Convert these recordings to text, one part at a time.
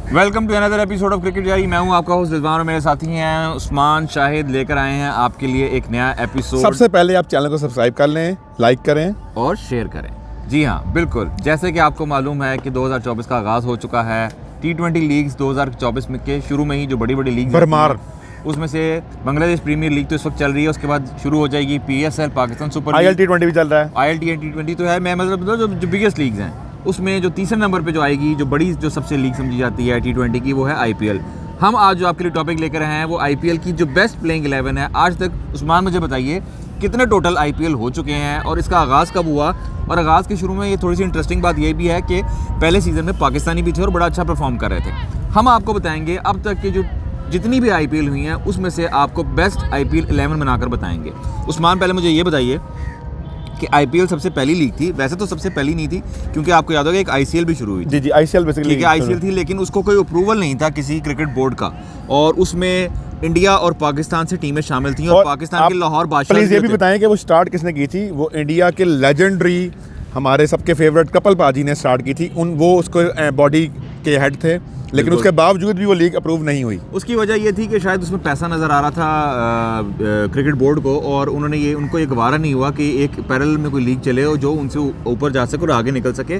Welcome to another episode of cricket जारी। मैं हूं आपका होस्ट रिजवान और मेरे साथी हैं उस्मान शाहिद। लेकर आए हैं आपके लिए एक नया एपिसोड। सबसे पहले आप चैनल को सब्सक्राइब कर लें, लाइक करें और शेयर करें। जी हाँ, बिल्कुल। जैसे कि आपको मालूम है कि 2024 का आगाज़ हो चुका है। T20 लीग्स 2024 में के शुरू में ही जो बड़ी बड़ी लीग भरमार, उसमें से बांग्लादेश प्रीमियर लीग तो इस वक्त चल रही है। उसके बाद शुरू हो जाएगी PSL, Pakistan super IL T20 भी चल रहा है। IL T20 तो है, मैं मतलब जो बिगेस्ट लीग्स हैं उसमें जो तीसरे नंबर पे जो आएगी, जो बड़ी जो सबसे लीग समझी जाती है T20 की, वो है IPL। हम आज जो आपके लिए टॉपिक लेकर आए हैं वो IPL की जो बेस्ट प्लेइंग 11 है आज तक। उस्मान मुझे बताइए कितने टोटल IPL हो चुके हैं और इसका आगाज़ कब हुआ। और आगाज़ के शुरू में ये थोड़ी सी इंटरेस्टिंग बात ये भी है कि पहले सीज़न में पाकिस्तानी भी थे और बड़ा अच्छा परफॉर्म कर रहे थे। हम आपको बताएंगे अब तक के जो जितनी भी IPL हुई हैं उसमें से आपको बेस्ट IPL 11 बनाकर बताएंगे। उस्मान, पहले मुझे ये बताइए कि IPL सबसे पहली लीग थी, वैसे तो सबसे पहली नहीं थी क्योंकि आपको याद होगा एक ICL भी शुरू हुई थी। जी ICL बेसिकली ICL थी, लेकिन उसको कोई अप्रूवल नहीं था किसी क्रिकेट बोर्ड का और उसमें इंडिया और पाकिस्तान से टीमें शामिल थी और पाकिस्तान के लाहौर बादशाह। प्लीज ये भी बताएं कि वो स्टार्ट किसने की थी। वो इंडिया के लेजेंडरी हमारे सबके फेवरेट कपिल पाजी ने स्टार्ट की थी। वो उसको बॉडी के हेड थे, लेकिन उसके बावजूद भी वो लीग अप्रूव नहीं हुई। उसकी वजह ये थी कि शायद उसमें पैसा नज़र आ रहा था क्रिकेट बोर्ड को और उनको ये गवारा नहीं हुआ कि एक पैरेलल में कोई लीग चले और जो उनसे ऊपर जा सके और आगे निकल सके।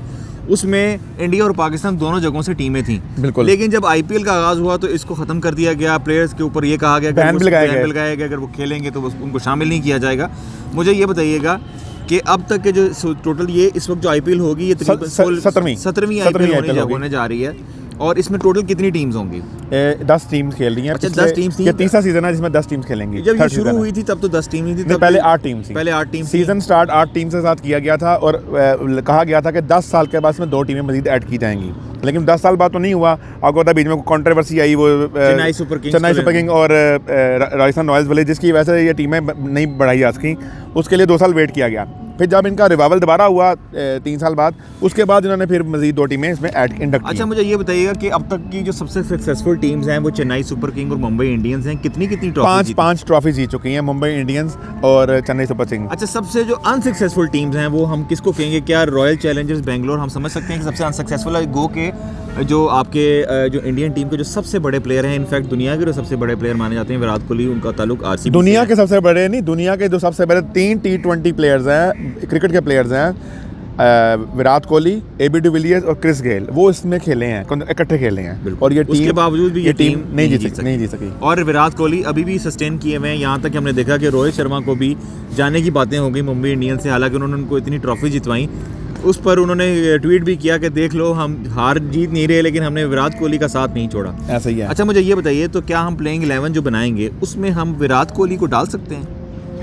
उसमें इंडिया और पाकिस्तान दोनों जगहों से टीमें थीं। बिल्कुल। लेकिन जब IPL का आगाज़ हुआ तो इसको ख़त्म कर दिया गया। प्लेयर्स के ऊपर ये कहा गया बैन भी लगाया गया अगर वो खेलेंगे तो उनको शामिल नहीं किया जाएगा। मुझे ये बताइएगा कि अब तक के जो टोटल ये इस वक्त जो IPL होगी ये 17वीं IPL होने जा रही है और इसमें टोटल कितनी टीम्स होंगी? 10 टीम्स खेल रही हैं। अच्छा, 10 टीम्स थी। ये तीसरा सीजन है जिसमें 10 टीम्स खेलेंगी। जब ये शुरू हुई थी तब तो 10 टीम ही थी। पहले 8 टीम थी। पहले 8 टीम। सीजन स्टार्ट 8 टीम के साथ किया गया था और कहा गया था कि 10 साल के बाद इसमें 2 टीमें मजीद ऐड की जाएंगी, लेकिन 10 साल बाद तो नहीं हुआ। आपको पता बीच में कंट्रोवर्सी आई, वो चेन्नई सुपर किंग और राजस्थान रॉयल्स वाले, जिसकी वजह से ये टीमें नहीं बढ़ाई जा सकी। उसके लिए 2 साल वेट किया गया। फिर जब इनका रिवाइवल दोबारा हुआ 3 साल बाद, उसके बाद इन्होंने फिर मजीद 2 टीमें इसमें ऐड इंडक्ट की। अच्छा, मुझे ये बताइएगा कि अब तक की जो सबसे सक्सेसफुल टीम्स हैं वो चेन्नई सुपर किंग और मुंबई इंडियंस हैं। कितनी ट्रॉफी? 5 ट्रॉफी जीत चुकी हैं मुंबई इंडियंस और चेन्नई सुपर किंग। अच्छा, सबसे जो अनसक्सेसफुल टीम्स हैं वो हम किसको कहेंगे? क्या रॉयल चैलेंजर्स बेंगलोर हम समझ सकते हैं कि सबसे अनसक्सेसफुल है? गो के जो आपके जो इंडियन टीम के जो सबसे बड़े प्लेयर हैं, इनफैक्ट दुनिया के जो सबसे बड़े प्लेयर माने जाते हैं विराट कोहली, उनका ताल्लुक RCB। दुनिया के सबसे बड़े नहीं, दुनिया के जो सबसे बड़े 3 T20 प्लेयर्स हैं, क्रिकेट के प्लेयर्स हैं, विराट कोहली, AB डिविलियर्स और क्रिस गेल, वो इसमें खेले हैं, इकट्ठे खेले हैं। और ये टीम उसके बावजूद भी ये टीम नहीं जीत सकी। और विराट कोहली अभी भी सस्टेन किए हुए हैं। यहाँ तक हमने देखा कि रोहित शर्मा को भी जाने की बातें हो गई मुंबई इंडियंस से, हालांकि उन्होंने उनको इतनी ट्रॉफी जितवाई। उस पर उन्होंने ट्वीट भी किया कि देख लो हम हार जीत नहीं रहे लेकिन हमने विराट कोहली का साथ नहीं छोड़ा। ऐसा ही है। अच्छा, मुझे ये बताइए तो क्या हम प्लेइंग 11 जो बनाएंगे उसमें हम विराट कोहली को डाल सकते हैं?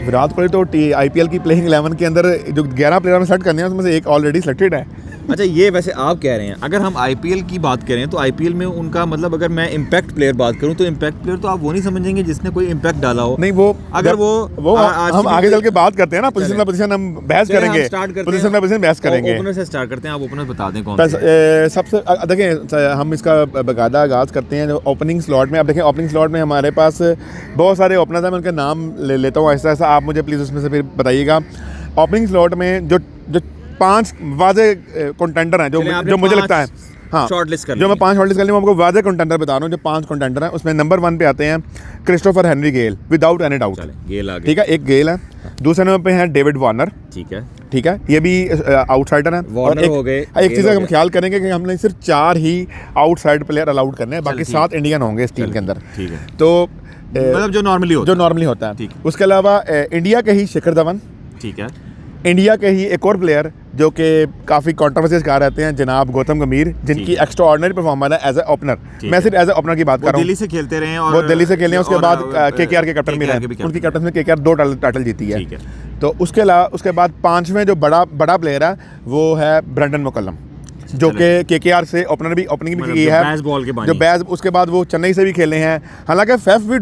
विराट कोहली तो IPL की प्लेइंग 11 के अंदर जो 11 प्लेयर में सेलेक्ट करने हैं उसमें से एक ऑलरेडी सिलेक्टेड है। अच्छा, ये वैसे आप कह रहे हैं। अगर हम IPL की बात करें तो IPL में उनका मतलब, अगर मैं इम्पैक्ट प्लेयर बात करूं तो इम्पैक्ट प्लेयर तो आप वो नहीं समझेंगे जिसने कोई इम्पैक्ट डाला हो। नहीं, वो अगर वो हम आगे चल के बात करते हैं ना, पोजीशन बाय पोजीशन हम बहस करेंगे। पोजीशन बाय पोजीशन बहस करेंगे। ओपनर से स्टार्ट करते हैं। आप ओपनर बता दें कौन सबसे। देखिए, हम इसका बाकायदा आगाज़ करते हैं ओपनिंग स्लॉट में। अब देखें, ओपनिंग स्लॉट में हमारे पास बहुत सारे ओपनर्स हैं, मैं उनके नाम ले लेता हूँ ऐसा ऐसा, आप मुझे प्लीज़ उसमें से फिर बताइएगा। ओपनिंग स्लॉट में जो 5 वाज़े कंटेंडर हैं जो मुझे लगता है, हाँ, शॉर्टलिस्ट कर, जो मैं 5 शॉर्टलिस्ट कर लूँ, आपको वाज़े कंटेंडर बता रहा हूँ। जो 5 कंटेंटर हैं उसमें नंबर 1 पे आते हैं क्रिस्टोफर हेनरी गेल, विदाउट एनी डाउट। गेल आ गया, ठीक है, एक गेल है। दूसरे नंबर पे हैं डेविड वार्नर। ठीक है, ये भी आउटसाइडर हैं। और एक चीज़ का हम ख्याल करेंगे कि हमने सिर्फ 4 ही आउटसाइड प्लेयर अलाउड करने हैं, बाकी 7 इंडियन होंगे इस टीम के अंदर। ठीक है, तो मतलब जो नॉर्मली होता है। उसके अलावा इंडिया के ही शिखर धवन। ठीक है, इंडिया के ही एक और प्लेयर जो कि काफ़ी कंट्रोवर्सी का रहते हैं, जनाब गौतम गंभीर, जिनकी एक्स्ट्रा ऑर्डिनरी परफॉर्मेंस है एज ए ओपनर। मैं सिर्फ एज ए ओपनर की बात कर रहा हूँ। दिल्ली से खेलते रहे और वो दिल्ली से खेले हैं। उसके बाद KKR के कैप्टन भी रहे। उनकी कैप्टन में KKR 2 टाइटल जीती है। तो उसके अलावा उसके बाद 5वें जो बड़ा प्लेयर है वो है ब्रेंडन मैकलम, जो कि KKR से ओपनिंग भी की है, जो बैज। उसके बाद वो चेन्नई से भी खेले हैं। हालांकि फैफ भी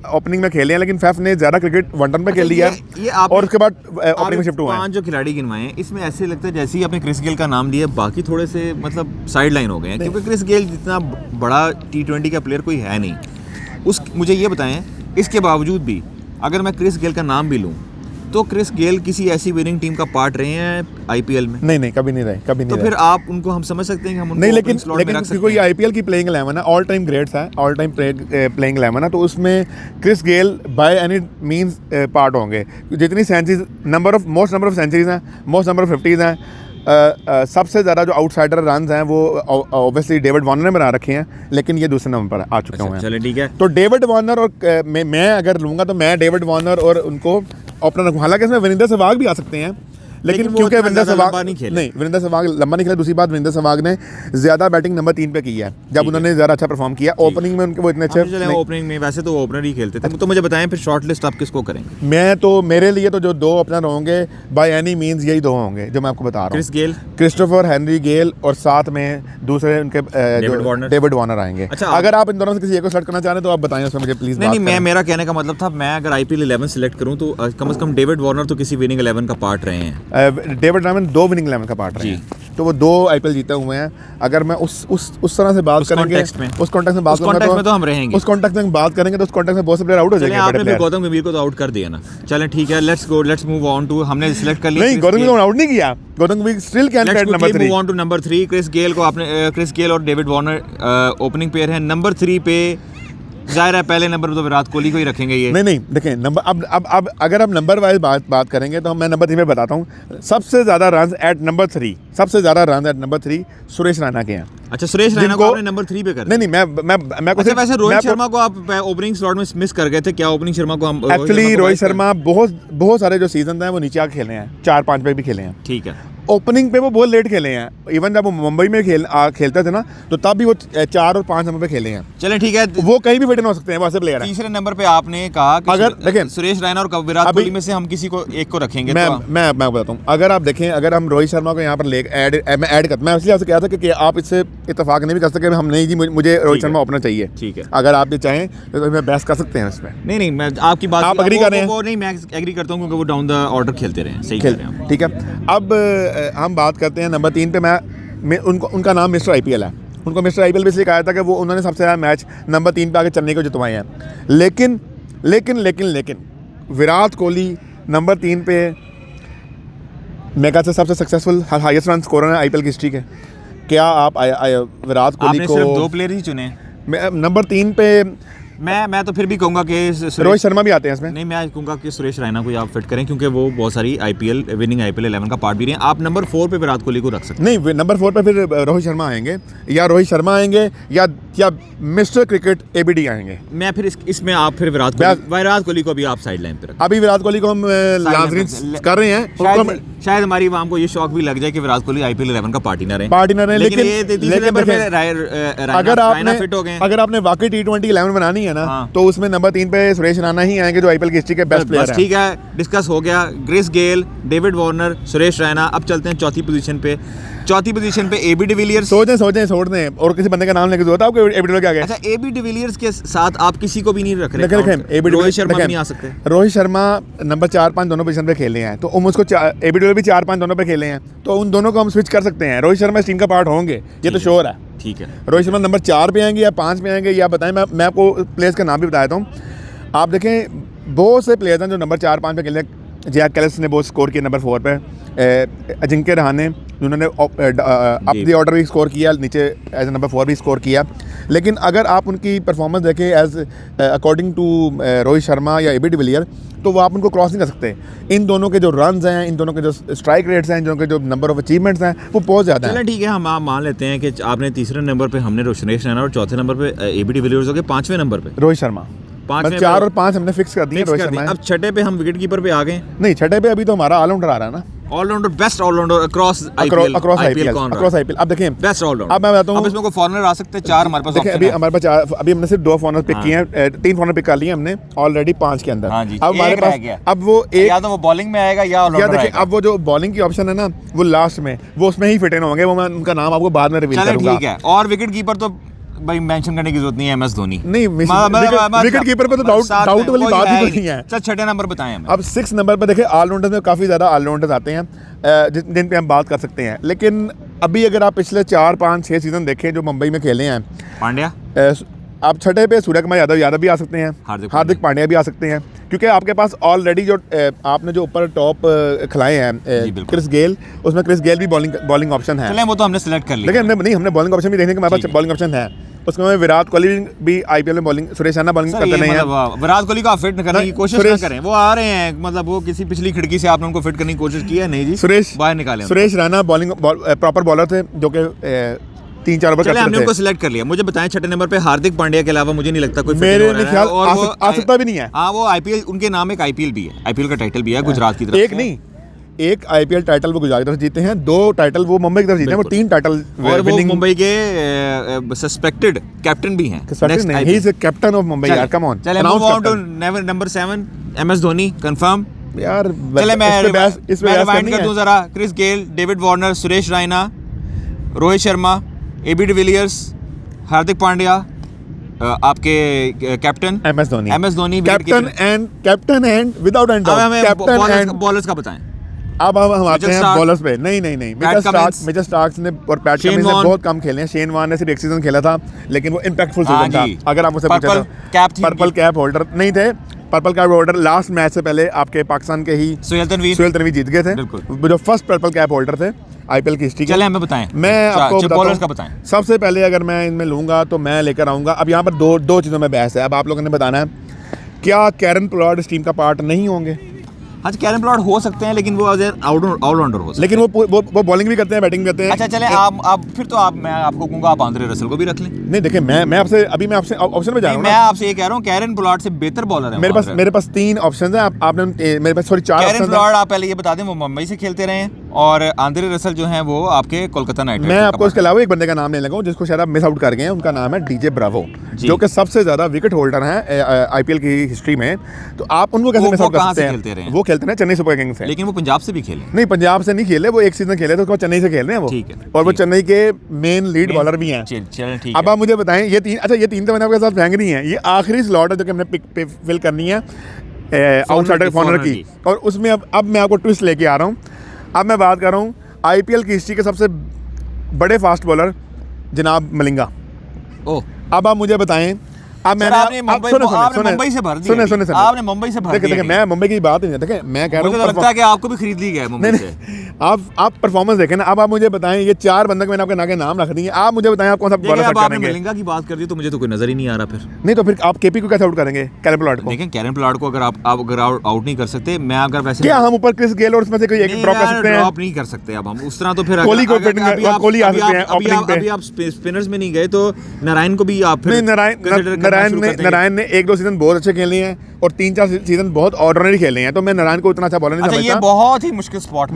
ओपनिंग में खेले हैं, लेकिन फैफ ने ज़्यादा क्रिकेट वनडन में खेल लिया और उसके बाद ओपनिंग में शिफ्ट हुआ है। 5 जो खिलाड़ी गिनवाए हैं इसमें ऐसे लगता है जैसे ही आपने क्रिस गेल का नाम लिया, बाकी थोड़े से मतलब साइड लाइन हो गए हैं, क्योंकि क्रिस गेल जितना बड़ा T20 का प्लेयर कोई है नहीं। मुझे ये बताएं, इसके बावजूद भी अगर मैं क्रिस गेल का नाम भी लूँ तो क्रिस गेल किसी ऐसी विनिंग टीम का पार्ट रहे हैं आईपीएल में? नहीं, कभी नहीं रहे, कभी नहीं तो रहे। फिर आप उनको हम समझ सकते हैं कि हम उनको नहीं, लेकिन स्लॉट में रख सकते क्योंकि हैं। आईपीएल की प्लेइंग 11 है, ऑल टाइम ग्रेट्स है, ऑल टाइम प्लेइंग 11 है, तो उसमें Chris Gayle by any means part होंगे। जितनी centuries most number of centuries हैं, मोस्ट नंबर ऑफ 50s हैं, सबसे ज़्यादा जो आउटसाइडर रन हैं वो ऑब्वियसली डेविड वार्नर ने बना रखे हैं, लेकिन ये दूसरे नंबर पर आ चुके हुए हैं। चले ठीक है। तो डेविड वार्नर और मैं अगर लूँगा तो मैं डेविड वार्नर और उनको ओपनर रखूँ। हालांकि इसमें वीरेंद्र सहवाग भी आ सकते हैं, लेकिन वो क्योंकि इतना वीरेंद्र ज़्यादा सहवाग लंबा नहीं खेले। नहीं, वीरेंद्र सहवाग लंबा नहीं खेला। दूसरी बात, वीरेंद्र सहवाग ने ज़्यादा बैटिंग नंबर 3 पे की है, जब उन्होंने ज़्यादा अच्छा परफॉर्म किया। ओपनिंग में उनके वो इतने अच्छे नहीं। ओपनिंग में वैसे तो ओपनर ही खेलते थे। तो मुझे बताएं फिर शॉर्ट लिस्ट आप किसको करेंगे? मैं तो मेरे लिए तो जो 2 ओपनर होंगे बाय एनी मींस यही 2 होंगे जो मैं आपको बता रहा हूँ। क्रिस गेल, क्रिस्टोफर हेनरी गेल, और साथ में दूसरे उनके डेविड वार्नर आएंगे। अच्छा, अगर आप इन दोनों से किसी एक को सेलेक्ट करना चाह रहे हैं तो आप बताएं उसमें मुझे प्लीज़। नहीं, मैं मेरा कहने का मतलब था, मैं अगर आईपीएल 11 सिलेक्ट करूं तो कम से कम डेविड वार्नर तो किसी विनिंग 11 का पार्ट रहे हैं। डेविड वार्नर 2 विनिंग 11 का पार्ट रहे हैं, तो वो 2 आईपीएल जीते हुए हैं। अगर मैं उस तरह से बात करेंगे, उस कॉन्टेक्स्ट में बात करेंगे तो हम रहेंगे। उस कॉन्टेक्स्ट में बात करेंगे तो उस कॉन्टेक्स्ट में बहुत से प्लेयर आउट हो जाएंगे। आपने फिर गौतम गंभीर को तो आउट कर दिया ना। चलें ठीक है, लेट्स मूव ऑन टू, हमने सिलेक्ट कर लिया। नहीं, गौतम गंभीर को आउट नहीं किया, Gautam Gambhir still can get number 3। Move on to number 3। Chris Gayle को आपने, क्रिस गेल और डेविड वार्नर ओपनिंग पेयर है। नंबर 3 पे जाहिर है पहले नंबर पे तो विराट कोहली को ही रखेंगे ये। नहीं, देखें नंबर, अब अगर हम नंबर वाइज बात करेंगे तो मैं नंबर 3 में बताता हूँ। सबसे ज़्यादा रन एट नंबर 3, सबसे ज़्यादा run at number 3 Suresh Raina के हैं। अच्छा, सुरेश रैना को आपने नंबर 3 पे कर दिया? नहीं, मैं अच्छा, वैसे रोहित शर्मा को आप ओपनिंग स्लॉट में मिस कर गए थे क्या? ओपनिंग शर्मा को हम एक्चुअली रोहित शर्मा बहुत सारे जो सीजन हैं वो नीचे आके खेले हैं, 4-5 पे भी खेले हैं। ठीक है। ओपनिंग पे वो बहुत लेट खेले हैं। इवन जब वो मुंबई में खेलते थे ना तो तब भी वो 4 और 5 नंबर पे खेले हैं। चले ठीक है, वो कहीं भी फिट हो सकते हैं, वैसे प्लेयर हैं। तीसरे नंबर पे आपने कहा कि अगर देखें सुरेश रैना और विराट कोहली में से हम किसी को एक को रखेंगे। मैं बताता हूँ। अगर आप देखें, अगर हम रोहित शर्मा को यहाँ पर मैं इसलिए आपसे कहा था कि आप इससे इत्तेफाक नहीं भी कर सकते। हम नहीं जी, मुझे रोहित शर्मा ओपनर चाहिए। ठीक है, अगर आप ये चाहें तो मैं बहस कर सकते हैं इसमें। नहीं, मैं आपकी बात आप एग्री कर रहे हैं? वो नहीं, मैं एग्री करता हूँ क्योंकि वो डाउन द ऑर्डर खेलते रहे, सही खेल रहे हैं। ठीक है, अब हम बात करते हैं नंबर 3 पे। मैं उनका नाम मिस्टर आईपीएल है। उनको मिस्टर आईपीएल भी इसलिए कहा था कि वो उन्होंने सबसे ज़्यादा मैच नंबर 3 पे आके चेन्नई को जितवाए हैं। लेकिन विराट कोहली नंबर 3 पे मेगा से सबसे सक्सेसफुल हाईएस्ट रन स्कोरर है आईपीएल की हिस्ट्री के। क्या आप विराट कोहली को सिर्फ 2 प्लेयर ही चुने नंबर 3 पे? मैं तो फिर भी कहूंगा कि रोहित शर्मा भी आते हैं इसमें। नहीं, मैं कहूँगा कि सुरेश रैना को आप फिट करें क्योंकि वो बहुत सारी विनिंग आईपीएल 11 का पार्ट भी रहे हैं। आप नंबर 4 पे विराट कोहली को रख सकते हैं। नहीं, नंबर 4 पे फिर रोहित शर्मा आएंगे, या मिस्टर क्रिकेट एबीडी आएंगे। मैं फिर इसमें आप फिर विराट कोहली को भी आप साइड लाइन पे रखें। अभी विराट कोहली को हम लाजमी कर रहे हैं। शायद हमारी आवाम को ये शौक भी लग जाए कि विराट कोहली आईपीएल 11 का पार्टी ना रहे। अगर आपने वाकई T20 11 बनानी है ना तो उसमें नंबर 3 पे सुरेश रैना ही आएंगे जो आईपीएल की हिस्ट्री के बेस्ट प्लेयर हैं। ठीक है, डिस्कस हो गया। Chris Gayle, David Warner, Suresh Raina. अब चलते हैं चौथी पोजीशन पे। चौथी पोजीशन पे एबी डिविलियर्स। सोच दें और किसी बंदे का नाम लेके होता है आपको एबी डिविलियर्स क्या गया? अच्छा, एबी डिविलियर्स के साथ आप किसी को भी नहीं रख रहे? रोहित शर्मा भी नहीं आ सकते। रोहित शर्मा नंबर 4-5 दोनों पोजीशन पे खेले हैं, तो उसको एबी डिविलियर्स भी 4-5 दोनों पे खेले हैं, तो उन दोनों को हम स्विच कर सकते हैं। रोहित शर्मा इस टीम का पार्ट होंगे, ये तो श्योर है। ठीक है, रोहित शर्मा नंबर 4 पे आएंगे या 5 पे आएंगे या बताएं। मैं आपको प्लेयर्स का नाम भी बताता हूँ। आप देखें, बहुत से प्लेयर्स हैं जो नंबर 4-5 पे खेले। जैक कैलिस ने बहुत स्कोर किया नंबर 4 पे। अजिंक्य रहाणे जिन्होंने अप द ऑर्डर भी स्कोर किया, नीचे एज नंबर 4 भी स्कोर किया। लेकिन अगर आप उनकी परफॉर्मेंस देखें as according to Rohit Sharma या एबी डिविलियर, तो वो आप उनको क्रॉस नहीं कर सकते। इन दोनों के जो रन्स हैं, इन दोनों के जो स्ट्राइक रेट्स हैं, इन दोनों के जो नंबर ऑफ अचीवमेंट्स हैं, वो बहुत ज़्यादा है। ठीक है, हम आप मान लेते हैं कि आपने तीसरे नंबर पे हमने सुरेश रैना और चौथे नंबर पे एबी डिविलियर्स हो गए, 5वें नंबर पे रोहित शर्मा। 4 और 5 हमने फिक्स कर दिए रोहित शर्मा। अब छठे पे हम विकेट कीपर पे आ गए। नहीं, छठे पे अभी तो हमारा ऑलराउंडर आ रहा है ना। All rounder, best all rounder across IPL. अब देखिए, बेस्ट ऑलराउंडर। अब मैं बताता हूँ, अब इसमें कोई फॉरेनर आ सकते हैं। 4 हमारे पास देखिए, अभी हमारे पास अभी हमने सिर्फ 2 फॉरनर पिक किए हैं, 3 फॉरनर पिक कर लिए हमने ऑलरेडी 5 के अंदर। अब हमारे पास अब वो एक, या तो वो बॉलिंग में आएगा या ऑलराउंडर देखिए, अब वो जो बॉलिंग की ऑप्शन है ना, वो लास्ट में, वो उसमें ही फिट इन होंगे। वो मैं उनका नाम आपको बाद में रिवील करूंगा। ठीक है, और विकेट कीपर तो भाई मेंशन करने की जरूरत नहीं है, एमएस धोनी। नहीं, विकेट कीपर पे तो डाउट वाली बात ही नहीं है। चल, छठे नंबर बताएं हमें। अब 6 नंबर पे देखिए, ऑलराउंडर्स में काफ़ी ज़्यादा ऑलराउंडर्स आते हैं जिन पे हम बात कर सकते हैं। लेकिन अभी अगर आप पिछले 4, 5, 6 सीजन देखें जो मुंबई में खेले हैं, पांड्या, आप छठे पे सूर्यकुमार यादव भी आ सकते हैं, हार्दिक पांड्या भी आ सकते हैं, क्योंकि आपके पास ऑलरेडी जो आपने जो ऊपर टॉप खिलाए हैं क्रिस गेल, उसमें क्रिस गेल भी बॉलिंग ऑप्शन है। चलें वो तो हमने सेलेक्ट कर लिया, लेकिन हमने बॉलिंग ऑप्शन भी देखने के हमारे पास बॉलिंग ऑप्शन है। उसमें विराट कोहली भी आईपीएल में बॉलिंग, सुरेश रैना बॉलिंग करते नहीं है। विराट कोहली को आप फिट करने की कोशिश ना करें, वो आ रहे हैं, मतलब वो किसी पिछली खिड़की से आपने उनको फिट करने की कोशिश की है? नहीं जी, सुरेश बाहर निकाले। Suresh Raina bowling proper bowler थे जो कि 3-4 ओवर चले, हमने उनको सिलेक्ट कर लिया। मुझे बताएं छठे नंबर पे हार्दिक पांड्या के अलावा मुझे नहीं लगता कोई मेरे ख्याल आ सकता भी नहीं है। हाँ, वो आईपीएल, उनके नाम एक आईपीएल भी है, आईपीएल का टाइटल भी है गुजरात की तरफ। एक नहीं, एक आईपीएल टाइटल वो गुजरात की तरफ जीते हैं, 2 टाइटल वो मुंबई की तरफ जीते हैं, वो 3 टाइटल। और वो मुंबई के सस्पेक्टेड कैप्टन भी हैं। He is a captain of Mumbai यार, कम ऑन। चले move on to number 7 MS Dhoni, confirm यार। चले मैं रिवाइंड कर दूं जरा। Chris Gayle, David Warner, Suresh Raina, Rohit Sharma, AB de Villiers, Hardik Pandya, आपके captain MS Dhoni, captain and without and captain. Bowlers का बताएं। अब हम आते हैं बॉलर्स पे। नहीं मिचेल स्टार्क्स ने और पैट कमिंस ने बहुत कम खेले हैं। शेन वॉर्न ने सिर्फ एक सीजन खेला था, लेकिन वो इंपैक्टफुल सीजन था। अगर आप मुझसे पूछे तो पर्पल कैप होल्डर नहीं थे। Purple cap holder last match से पहले आपके पाकिस्तान के ही सोहेल तनवीर जीत गए थे, जो फर्स्ट पर्पल कैप होल्डर थे आईपीएल की हिस्ट्री के। चले हमें बताएं, मैं आपको बॉलर्स का बताएं। सबसे पहले अगर मैं इनमें लूंगा तो मैं लेकर आऊंगा, अब यहाँ पर दो चीज़ों में बहस है। अब आप लोगों ने बताना है क्या कैरन पोलार्ड इस टीम का पार्ट नहीं होंगे? हाँ, कैरन पोलार्ड हो सकते हैं, लेकिन वो ऑलराउंडर हो सकते हैं, लेकिन वो बॉलिंग भी करते हैं, बैटिंग भी करते हैं। अच्छा चले, आप फिर तो मैं आपको कहूँगा आप आंद्रे रसल को भी रख लें। नहीं देखिए, मैं आपसे ऑप्शन में जा रहा हूँ। मैं आपसे ये कह रहा हूँ, कैरन पोलार्ड से बेहतर बॉलर है मेरे पास 3 ऑप्शन है। आपने मेरे पास 4 कैरन पोलार्ड, आप पहले ये बता दें वो मुंबई से खेलते रहे हैं, और आंद्रे रसल जो है वो आपके कोलकाता नाइट राइडर्स। मैं आपको इसके अलावा एक बंदे का नाम लेने लगा हूँ जिसको शायद आप मिस आउट कर गए हैं। उनका नाम है डीजे ब्रावो, जो कि सबसे ज्यादा विकेट होल्डर है आईपीएल की हिस्ट्री में। तो आप उनको कैसे मिस आउट कर सकते हैं? वो खेलते हैं चेन्नई सुपर किंग्स से। लेकिन वो पंजाब से भी खेले नहीं, पंजाब से नहीं खेले, वो एक सीजन खेले तो चेन्नई से खेल रहे हैं वो। ठीक है, और वो चेन्नई के मेन लीड बॉलर भी हैं। अब आप मुझे बताएं, ये 3 तो मैंने आपके साथ फेंक नहीं है। ये आखिरी स्लॉट है जो कि हमने पिक फिल करनी है आउटसाइडर कॉर्नर की, और उसमें अब मैं आपको ट्विस्ट लेके आ रहा हूँ। अब मैं बात कर रहा हूँ आईपीएल की हिस्ट्री के सबसे बड़े फास्ट बॉलर जनाब मलिंगा। अब आप मुझे बताएं, अब मैंने मुंबई से भर दिया, आपने मुंबई से भर दिया। देखिए मैं मुंबई की बात नहीं, देखिए मैं कह रहा हूँ, लगता है कि आपको भी खरीद ली गया मुंबई से। आप परफॉर्मेंस देखें ना। अब आप मुझे बताएं, ये 4 बंदे मैंने आपके नाम रख दिए, आप मुझे बताएं आप कौन सा बॉलर सेलेक्ट करेंगे? मलिंगा की बात कर दी तो मुझे तो कोई नजर ही नहीं आ रहा फिर। नहीं तो फिर आप केपी को कैसे आउट करेंगे? कैरन पोलार्ड को। लेकिन कैरन पोलार्ड को अगर आप आउट नहीं कर सकते, मैं अगर वैसे क्या हम ऊपर क्रिस गेल और उसमें से कोई एक ड्रॉप कर सकते हैं? ड्रॉप नहीं कर सकते अब हम उस तरह। तो फिर कोहली को कोहली आ सकते हैं ओपनिंग पे। अभी आप स्पिनर्स में नहीं गए तो नारायण को भी आप फिर नारायण ने 1-2 सीजन बहुत अच्छे खेले हैं और 3-4 सीजन बहुत ऑर्डिनरी खेले हैं, तो मैं नारायण को इतना अच्छा बॉलर नहीं समझता। ये बहुत ही मुश्किल स्पॉट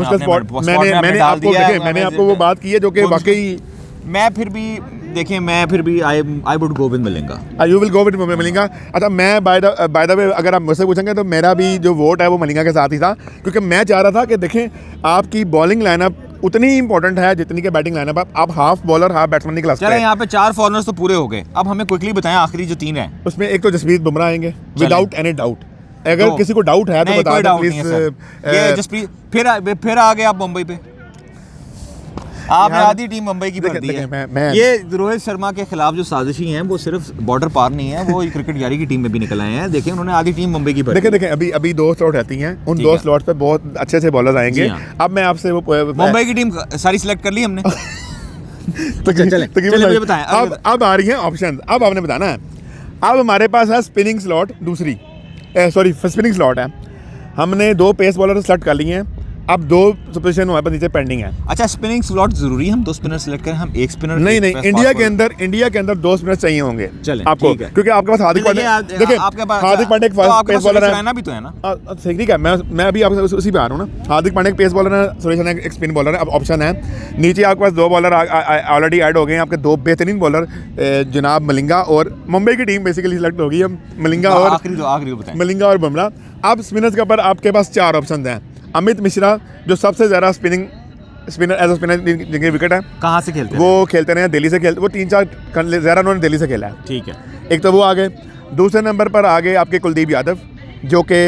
मैंने आपको वो बात की है जो कि वाकई मैं फिर भी I would go with Malinga. You will go with Malinga. अच्छा, मैं बाय द वे अगर आप मुझसे पूछेंगे तो मेरा भी जो वोट है वो मलिंगा के साथ ही था, क्योंकि मैं चाह रहा था कि देखें आपकी बॉलिंग लाइनअप उतनी ही इंपॉर्टेंट है जितनी कि बैटिंग लाइनअप। आप हाफ बॉलर हाफ बैट्समैन की क्लास चलें, यहाँ पे 4 फॉरनर्स तो पूरे हो गए। अब हमें क्विकली बताएं आखिरी जो 3 है। उसमें एक तो जसप्रीत बुमराह आएंगे विदाउट एनी डाउट। अगर किसी को डाउट है तो बता दें प्लीज। ये जसप्रीत फिर आ गए आप मुंबई पे, आपने आधी टीम मुंबई की भर दी है। ये रोहित शर्मा के खिलाफ जो साजिशी हैं वो सिर्फ बॉर्डर पार नहीं है, वो क्रिकेट यारी की टीम में भी निकल आए हैं। देखिए उन्होंने आधी टीम मुंबई की भर दी। देखिए अभी 2 स्लॉट रहती हैं, उन 2 स्लॉट पे बहुत अच्छे बॉलर आएंगे। अब मैं आपसे वो मुंबई की टीम सारी सिलेक्ट कर ली हमने। चलिए बताएं, अब आ रही है ऑप्शन। अब आपने बताना है। अब हमारे पास है स्पिनिंग स्लॉट स्पिनिंग स्लॉट है। हमने 2 पेस बॉलर सेलेक्ट कर लिए हैं। अब 2 पोजीशन हमारे पास नीचे पेंडिंग है। अच्छा, स्पिनिंग स्लॉट जरूरी है? हम 2 स्पिनर सेलेक्ट करें? हम 1 स्पिनर नहीं, इंडिया के अंदर 2 स्पिनर चाहिए होंगे आपको, क्योंकि आपके पास हार्दिक पांड्या, देखिए हार्दिक पांड्या एक पेस बॉलर है भी तो है ना। ठीक है, मैं अभी आपसे उसी पे आ रहा हूँ ना। हार्दिक पांड्या एक पेस बॉलर है, सुरेश रैना एक स्पिन बॉलर है। अब ऑप्शन है नीचे आपके पास 2 बॉलर ऑलरेडी ऐड हो गए हैं। आपके 2 बेहतरीन बॉलर जनाब मलिंगा और मुंबई की टीम बेसिकली सिलेक्ट होगी अब मलिंगा और बुमराह। अब स्पिनर्स के ऊपर आपके पास 4 ऑप्शन हैं। अमित मिश्रा जो सबसे ज़्यादा स्पिनर एज अ स्पिनर जिनके विकेट है। कहाँ से खेलते हैं? वो खेलते रहे हैं दिल्ली से खेलते, वो 3-4 ज़्यादा उन्होंने दिल्ली से खेला है। ठीक है, एक तो वो आ गए। दूसरे नंबर पर आ गए आपके कुलदीप यादव जो कि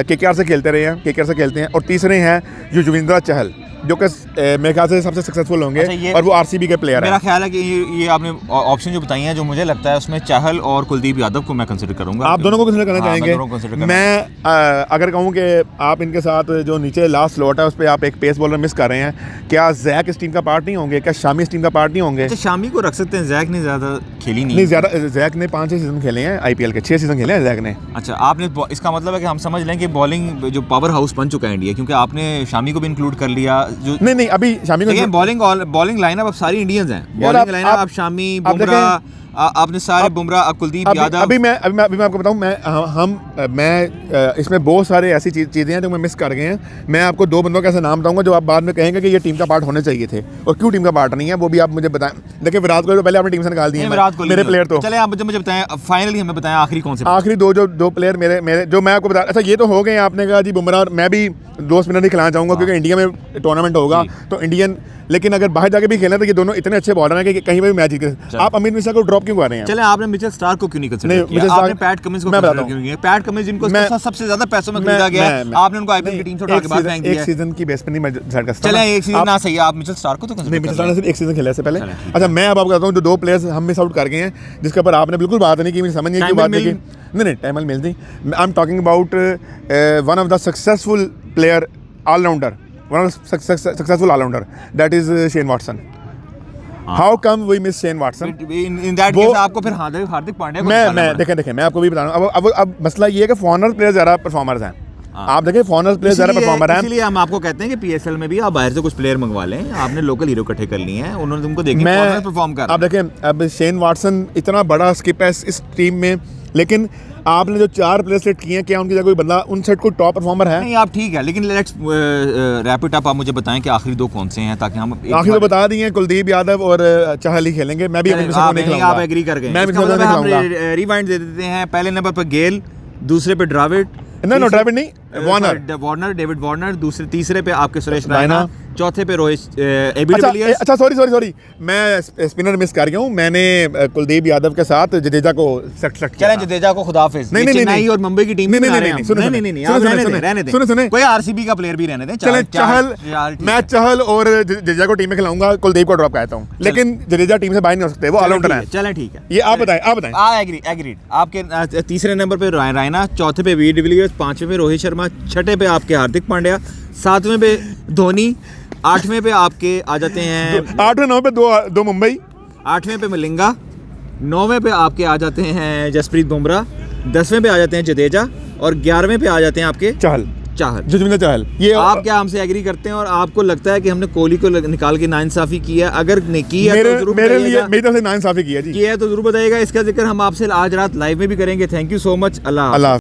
केकेआर से खेलते रहे हैं, केकेआर से खेलते हैं। और तीसरे हैं युजवेंद्र चहल जो कि मेरे ख्याल से सबसे सक्सेसफुल होंगे। अच्छा, और वो आरसीबी के प्लेयर हैं। मेरा ख्याल है कि ये आपने ऑप्शन जो बताई हैं, जो मुझे लगता है उसमें चाहल और कुलदीप यादव को मैं कंसिडर करूंगा। आप दोनों को कंसिडर करना चाहेंगे? मैं अगर कहूँ कि आप इनके साथ जो नीचे लास्ट स्लॉट है उस पर आप एक पेस बॉलर मिस कर रहे हैं, क्या जैक इस टीम का पार्ट नहीं होंगे? क्या शामी इस टीम का पार्ट नहीं होंगे? अच्छा, शामी को रख सकते हैं, जैक ने ज़्यादा खेली नहीं ज़्यादा। जैक ने 5-6 सीजन खेले हैं आईपीएल के, 6 सीजन खेले हैं जैक ने। अच्छा, आपने इसका मतलब है कि हम समझ लें कि बॉलिंग जो पावर हाउस बन चुका है इंडिया, क्योंकि आपने शामी को भी इंक्लूड कर लिया। जो नहीं अभी शामी को बॉलिंग लाइनअप अब सारी इंडियंस हैं। बॉलिंग लाइनअप अब शामी, बुमराह, आपने सारे बुमराह, कुलदीप यादव। अभी मैं आपको बताऊं, मैं इसमें बहुत सारे ऐसी चीज़ें हैं जो मैं मिस कर गए हैं। मैं आपको 2 बंदों का ऐसा नाम बताऊंगा जो आप बाद में कहेंगे कि ये टीम का पार्ट होने चाहिए थे, और क्यों टीम का पार्ट नहीं है वो भी आप मुझे बताएं। देखिए, विराट कोहली तो पहले आपने टीम से निकाल दिए मेरे प्लेयर। तो चले आप मुझे बताएं, फाइनली हमें बताएं आखिरी कौन से, आखिरी दो प्लेयर मेरे जो मैं आपको बता। अच्छा, ये तो हो गए, आपने कहा जी बुमराह, और मैं भी 2 स्पिनर नहीं खिलाना चाहूँगा क्योंकि इंडिया में टूर्नामेंट होगा तो इंडियन, लेकिन अगर बाहर जाके भी खेलें तो ये दोनों इतने अच्छे बॉलर हैं कि कहीं पर भी मैच जीत। आप अमित मिश्रा को ड्रॉप क्यों कर रहे हैं? चले, आपने मिचेल स्टार्क को क्यों नहीं कंसीडर किया? आपने पैट कमिंस को कंसीडर क्यों नहीं किया? पैट कमिंस जिनको सबसे ज्यादा पैसों में खरीदा गया है, आपने उनको आईपीएल की टीम से उठा के बाहर फेंक दिया। एक सीजन की बेस पे नहीं मैं डिसाइड कर सकता। चले, एक सीजन ना सही है, आप मिचेल स्टार्क को तो कंसीडर नहीं, मिचेल स्टार्क ने सिर्फ एक सीजन खेला से पहले। अच्छा, मैं अब आपको बताता हूँ जो 2 प्लेयर्स हम मिस आउट कर गए हैं, जिसके ऊपर आपने बिल्कुल बात नहीं की, मुझे समझ नहीं की बात नहीं। नहीं, टाइमल मिल नहीं। I am talking about one of the successful player all rounder, one of successful all-rounder, that is Shane Watson. How come we miss Shane Watson? In that case आपको फिर हार्दिक पांड्या को मैं देखें मैं आपको भी बता रहा हूँ। अब मसला ये है कि फॉरनर प्लेयर ज़्यादा परफॉर्मर्स हैं। आप देखें, फॉरनर प्लेयर ज़्यादा परफॉर्मर हैं, इसलिए हम आपको कहते हैं कि पीएसएल में भी आप बाहर से कुछ प्लेयर मंगवा लें। आपने लोकल हीरो इकट्ठे कर लिए हैं, उन्होंने तुमको देखिए फॉरनर परफॉर्म कर। आप देखें, अब शेन वाटसन इतना बड़ा स्किप है इस टीम में, लेकिन आपने जो 4 प्लेयर सेट किए हैं, क्या उनकी जगह कोई बंदा उन सेट कोई टॉप परफॉर्मर है? नहीं, आप ठीक है, लेकिन लेट्स रैप इट अप। आप मुझे बताएं कि आखिरी 2 कौन से हैं, ताकि हम आखिरी तो बता दिए, कुलदीप यादव और चहल ही खेलेंगे। मैं भी आप एग्री कर गए? मैं रिवाइंड दे देते हैं। पहले नंबर पर गेल, दूसरे पे द्रविड़, नो द्रविड़ नहीं, वार्नर, डेविड वार्नर, तीसरे पे आपके सुरेश रैना, चौथे पे रोहित एबी डिविलियर्स। अच्छा, सॉरी, मैं स्पिनर मिस कर गया हूँ। मैंने कुलदीप यादव के साथ जडेजा को सेलेक्ट किया। चलें, जडेजा को खुदाफिज। चेन्नई और मुंबई की टीम में नहीं, सुने, कोई आरसीबी का प्लेयर भी रहने दें। चलें, चहल और जडेजा को टीम में खिलाऊंगा, कुलदीप को ड्रॉप कहता हूँ, लेकिन जडेजा टीम से बाहर नहीं हो सकते, वो ऑलराउंडर है। चलें, ठीक है, ये आप बताएं। एग्रीड। आपके तीसरे नंबर पे रैना, चौथे पे वी डिविलियर्स, 5वें पे रोहित शर्मा, 6ठे पे आपके हार्दिक पांड्या, 7वें पे धोनी, 8वें पे आपके आ जाते हैं 8वें 9वें पे दो मुंबई, 8वें पे मलिंगा, 9वें पे आपके आ जाते हैं जसप्रीत बुमराह, 10वें पे आ जाते हैं जडेजा, और 11वें पे आ जाते हैं आपके चहल। चहल। ये आप क्या हमसे एग्री करते हैं, और आपको लगता है कि हमने कोहली को निकाल के नाइंसाफी की है? अगर नहीं की है तो जरूर मेरे लिए मेरी तरफ से नाइंसाफी की है जी, की है तो जरूर बताइएगा। इसका जिक्र हम आपसे आज रात लाइव में भी करेंगे। Thank you so much. Allah.